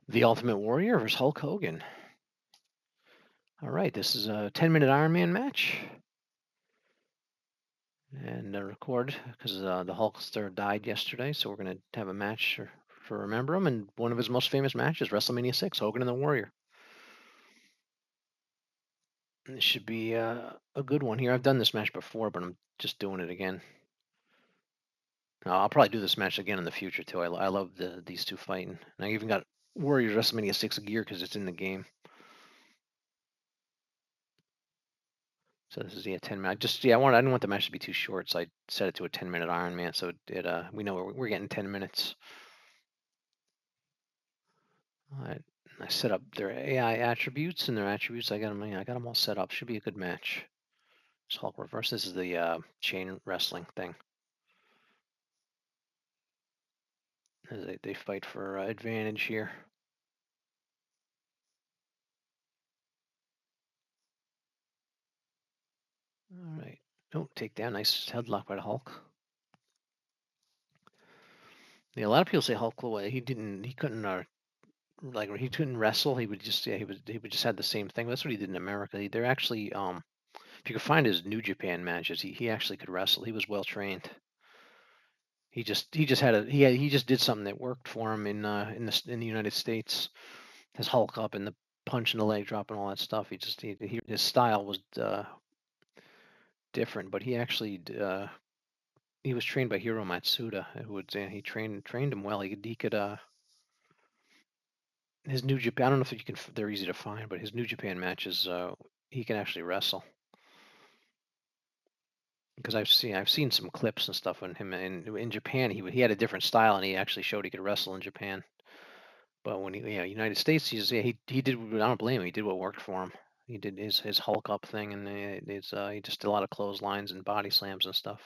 The Ultimate Warrior versus Hulk Hogan. All right, this is a 10-minute Iron Man match. And record because the Hulkster died yesterday, so we're going to have a match for remember him. And one of his most famous matches, WrestleMania 6, Hogan and the Warrior. And this should be a good one here. I've done this match before, but I'm just doing it again. I'll probably do this match again in the future too. I love these two fighting. And I even got Warriors WrestleMania 6 gear because it's in the game. So this is 10 minutes. I didn't want the match to be too short, so I set it to a 10-minute Iron Man. So we know we're getting 10 minutes. I set up their AI attributes and their attributes. I got them all set up. Should be a good match. It's Hulk reverse. This is the chain wrestling thing. They fight for advantage here. All right. Oh, takedown. Nice headlock by the Hulk. Yeah, a lot of people say Hulk he couldn't he couldn't wrestle. He would just he would just had the same thing. That's what he did in America. They're actually if you could find his New Japan matches, he actually could wrestle. He was well trained. He just had he just did something that worked for him in the United States. His Hulk up and the punch in the leg drop and all that stuff. His style was different, but he was trained by Hiro Matsuda, who would he trained him well. He could his New Japan. I don't know if you can. They're easy to find, but his New Japan matches, he can actually wrestle. Because I've seen some clips and stuff on him in Japan. He had a different style, and he actually showed he could wrestle in Japan. But when United States, he did. I don't blame him. He did what worked for him. He did his Hulk up thing, and he just did a lot of clotheslines and body slams and stuff.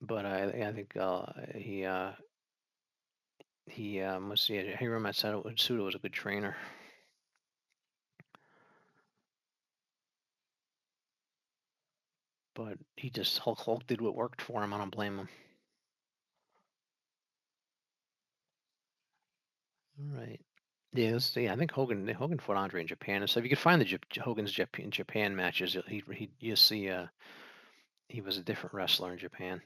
But I think must see. Hiro Matsuda was a good trainer. But he just Hulk did what worked for him. I don't blame him. All right. Yeah, I think Hogan fought Andre in Japan. So if you could find the Hogan's Japan matches, you'll see he was a different wrestler in Japan.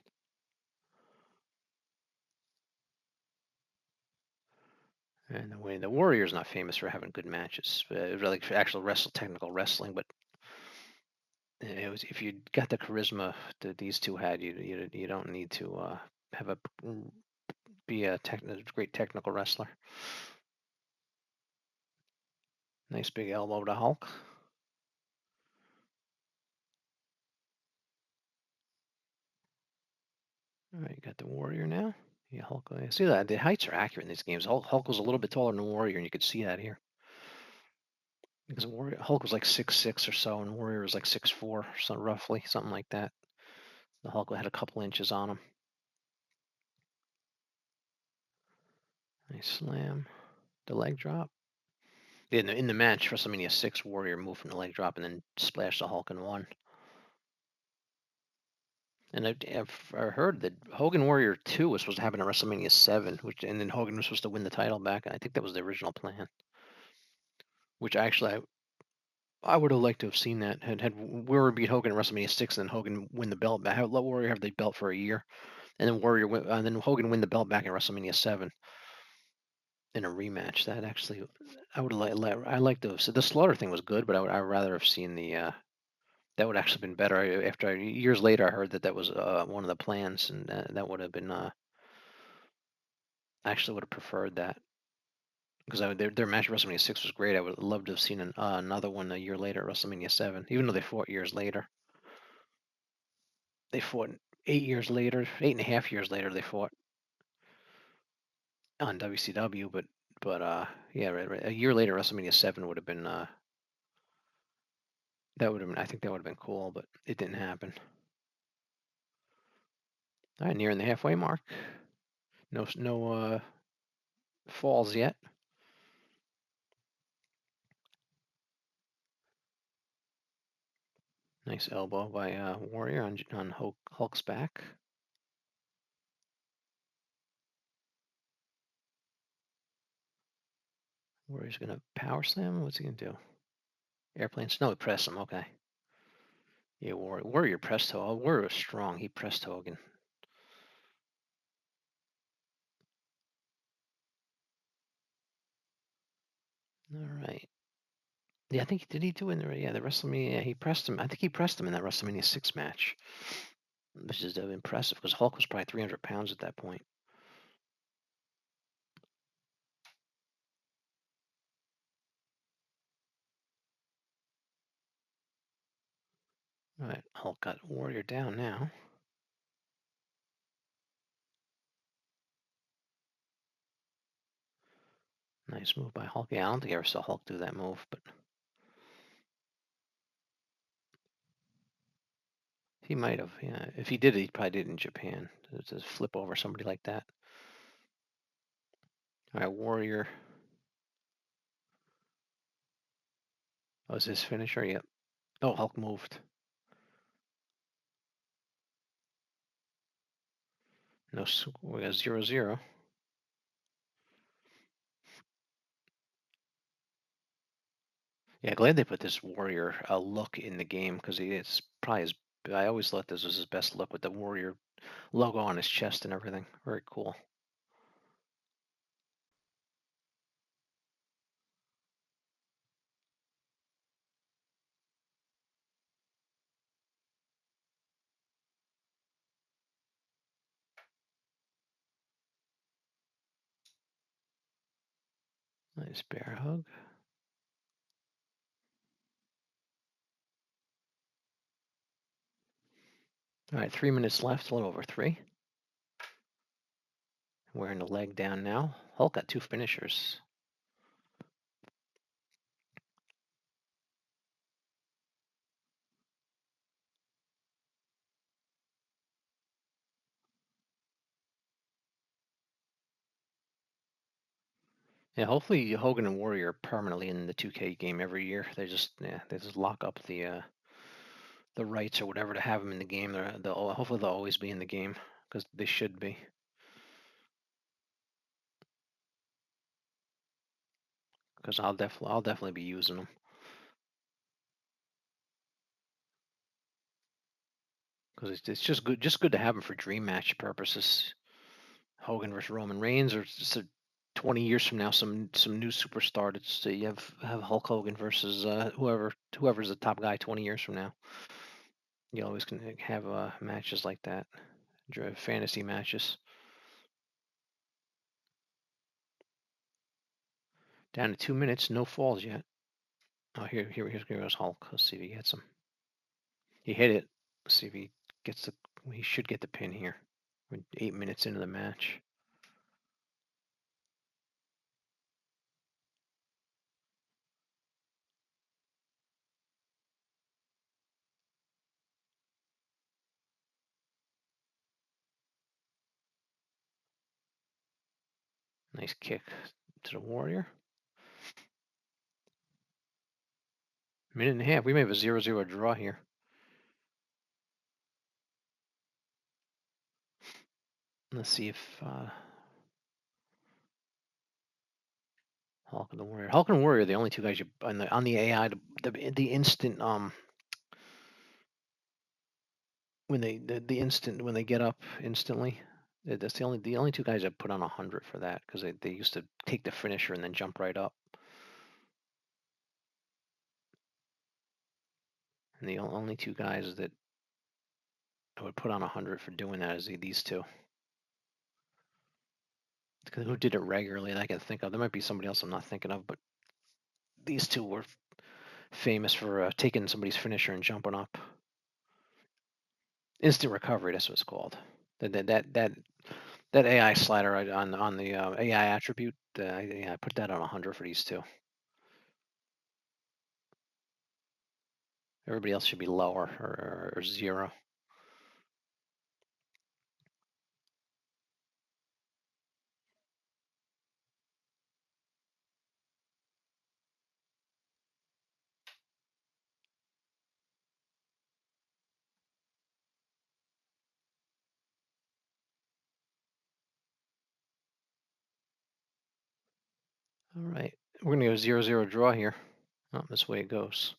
And the Warrior's not famous for having good matches, like for actual technical wrestling. But it was if you got the charisma that these two had, you don't need to have be a great technical wrestler. Nice big elbow to Hulk. All right, you got the Warrior now. Yeah, Hulk. See that the heights are accurate in these games. Hulk was a little bit taller than the Warrior, and you could see that here. Because Hulk was like 6'6" or so, and Warrior was like 6'4", so roughly something like that. The Hulk had a couple inches on him. Nice slam. The leg drop. In the match, WrestleMania 6, Warrior moved from the leg drop and then splashed the Hulk and won. And I've heard that Hogan Warrior 2 was supposed to happen at WrestleMania 7, and then Hogan was supposed to win the title back. I think that was the original plan. Which actually, I would have liked to have seen that. Had Warrior beat Hogan at WrestleMania 6, and then Hogan win the belt back. Let Warrior have the belt for a year, and then Hogan win the belt back at WrestleMania 7 in a rematch. That actually, I would I like to have. So the Slaughter thing was good, but I'd rather have seen the. That would actually been better. After years later, I heard that was one of the plans, and that would have been. I actually would have preferred that because their match at WrestleMania 6 was great. I would love to have seen another one a year later at WrestleMania 7, even though they fought years later. They fought 8 years later, 8.5 years later. They fought on WCW, but yeah, right. A year later, WrestleMania 7 would have been that would have been. I think that would have been cool, but it didn't happen. All right, nearing the halfway mark. No falls yet. Nice elbow by Warrior on Hulk's back. Warrior's gonna power slam. What's he gonna do? Airplanes? No, press him. Okay. Yeah, Warrior pressed Hogan. Warrior was strong. He pressed Hogan. All right. Yeah, I think did he do it in the WrestleMania? Yeah, he pressed him. I think he pressed him in that WrestleMania 6 match, which is impressive because Hulk was probably 300 pounds at that point. All right, Hulk got Warrior down now. Nice move by Hulk. Yeah, I don't think I ever saw Hulk do that move, but he might have. Yeah, if he did it, he probably did it in Japan. To flip over somebody like that. All right, Warrior. Oh, is his finisher? Yep. Oh, Hulk moved. No, we got 0-0. Yeah, glad they put this Warrior look in the game because it's probably his. I always thought this was his best look with the Warrior logo on his chest and everything. Very cool. Nice bear hug. All right, 3 minutes left, a little over 3. Wearing the leg down now. Hulk got 2 finishers. Yeah, hopefully Hogan and Warrior are permanently in the 2K game every year. They just lock up the rights or whatever to have them in the game. Hopefully they'll always be in the game because they should be. Because I'll definitely be using them. Because it's just good to have them for dream match purposes. Hogan versus Roman Reigns, or just 20 years from now, some new superstar. You have Hulk Hogan versus whoever's the top guy 20 years from now. You always can have matches like that, fantasy matches. Down to 2 minutes, no falls yet. Oh, here goes Hulk. Let's see if he gets him. He hit it. Let's see if he gets the. He should get the pin here. We're 8 minutes into the match. Nice kick to the Warrior. Minute and a half. We may have a 0-0 draw here. Let's see if Hulk and the Warrior. Hulk and Warrior are the only two guys you on the AI. The instant when the instant when they get up instantly. That's the only two guys I put on 100 for that because they used to take the finisher and then jump right up. And the only two guys that I would put on 100 for doing that is these two. Because who did it regularly that I can think of? There might be somebody else I'm not thinking of, but these two were famous for taking somebody's finisher and jumping up. Instant recovery, that's what it's called. That AI slider on the AI attribute, I put that on 100 for these two. Everybody else should be lower or 0. All right. We're gonna go 0-0 draw here. Oh, this way it goes.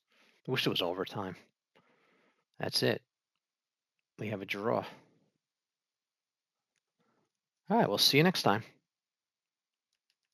I wish it was overtime. That's it. We have a draw. All right, we'll see you next time.